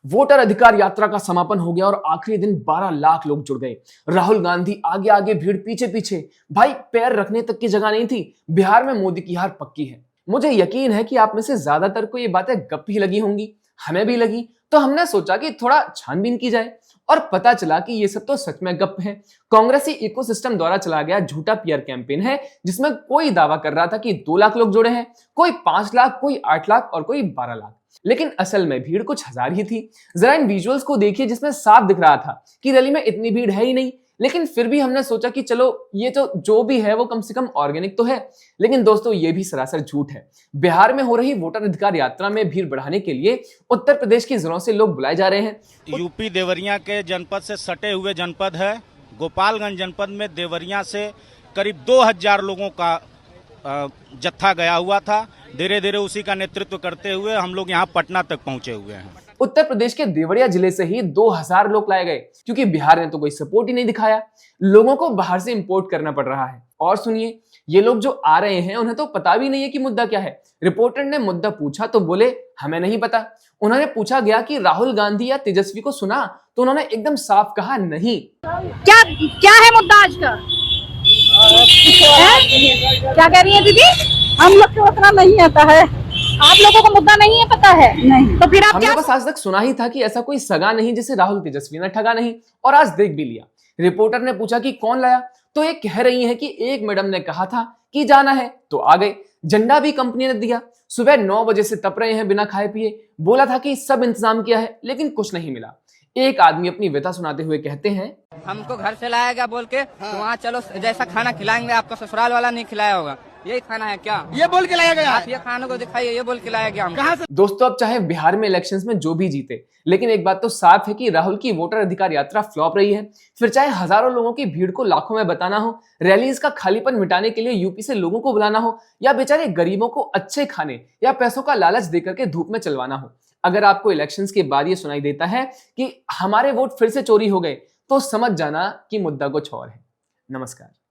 Voter अधिकार यात्रा का समापन हो गया और आखिरी दिन 12 लाख लोग जुड़ गए। राहुल गांधी आगे आगे, भीड़ पीछे पीछे। भाई पैर रखने तक की जगह नहीं थी। बिहार में मोदी की हार पक्की है। मुझे यकीन है कि आप में से ज्यादातर को ये बातें गप ही लगी होंगी, हमें भी लगी। तो हमने सोचा कि थोड़ा छानबीन की जाए और पता चला कि ये सब तो सच में गप है। कांग्रेसी इकोसिस्टम द्वारा चला गया झूठा पीआर कैंपेन है, जिसमें कोई दावा कर रहा था कि 2 लाख लोग जुड़े हैं, कोई 5 लाख, कोई 8 लाख और कोई 12 लाख। लेकिन असल में भीड़ कुछ हजार ही थी। जरा इन विजुअल्स को देखिए, जिसमें साफ दिख रहा था कि रैली में इतनी भीड़ है ही नहीं। लेकिन फिर भी हमने सोचा कि चलो ये तो जो भी है वो कम से कम ऑर्गेनिक तो है। लेकिन दोस्तों, ये भी सरासर झूठ है। बिहार में हो रही वोटर अधिकार यात्रा में भीड़ बढ़ाने के लिए उत्तर प्रदेश की जिलों से लोग बुलाए जा रहे हैं। यूपी देवरिया के जनपद से सटे हुए जनपद है। गोपालगंज जनपद में देवरिया से करीब 2000 लोगों का जत्था गया हुआ था। धीरे धीरे उसी का नेतृत्व करते हुए हम लोग यहाँ पटना तक पहुंचे हुए हैं। उत्तर प्रदेश के देवरिया जिले से ही 2000 लोग लाए गए, क्योंकि बिहार ने तो कोई सपोर्ट ही नहीं दिखाया। लोगों को बाहर से इंपोर्ट करना पड़ रहा है। और सुनिए, ये लोग जो आ रहे हैं उन्हें तो पता भी नहीं है कि मुद्दा क्या है। रिपोर्टर ने मुद्दा पूछा तो बोले हमें नहीं पता। उन्होंने पूछा गया कि राहुल गांधी या तेजस्वी को सुना, तो उन्होंने एकदम साफ कहा नहीं। क्या क्या है मुद्दा आज का? क्या कह रही है दीदी? हम लोग को उतना नहीं आता है। आप लोगों को मुद्दा नहीं है, पता है? नहीं। तो फिर आप हमने बस आज तक सुना ही था कि ऐसा कोई सगा नहीं जिसे राहुल तेजस्वी ने ठगा नहीं, और आज देख भी लिया। रिपोर्टर ने पूछा कि कौन लाया, तो ये कह रही है कि एक मैडम ने कहा था कि जाना है तो आ गए। झंडा भी कंपनी ने दिया। सुबह 9 बजे से तप रहे हैं बिना खाए पिए। बोला था कि सब इंतजाम किया है, लेकिन कुछ नहीं मिला। एक आदमी अपनी व्यथा सुनाते हुए कहते हैं, हमको घर से लाया गया बोल के तो वहाँ चलो जैसा खाना खिलाएंगे, आपका ससुराल वाला नहीं खिलाया होगा। यही खाना है क्या? ये बोल के लाया गया? आप ये खाने को दिखाइए, ये बोल के लाया गया हमको। कहाँ से? दोस्तों, अब चाहे बिहार में इलेक्शंस में जो भी जीते, लेकिन एक बात तो साफ है कि राहुल की वोटर अधिकार यात्रा फ्लॉप रही है। फिर चाहे हजारों लोगों की भीड़ को लाखों में बताना हो, रैलीज का खालीपन मिटाने के लिए यूपी से लोगों को बुलाना हो, या बेचारे गरीबों को अच्छे खाने या पैसों का लालच देकर के धूप में चलवाना हो। अगर आपको इलेक्शंस के बाद ये सुनाई देता है कि हमारे वोट फिर से चोरी हो गए, तो समझ जाना कि मुद्दा कुछ और है। नमस्कार।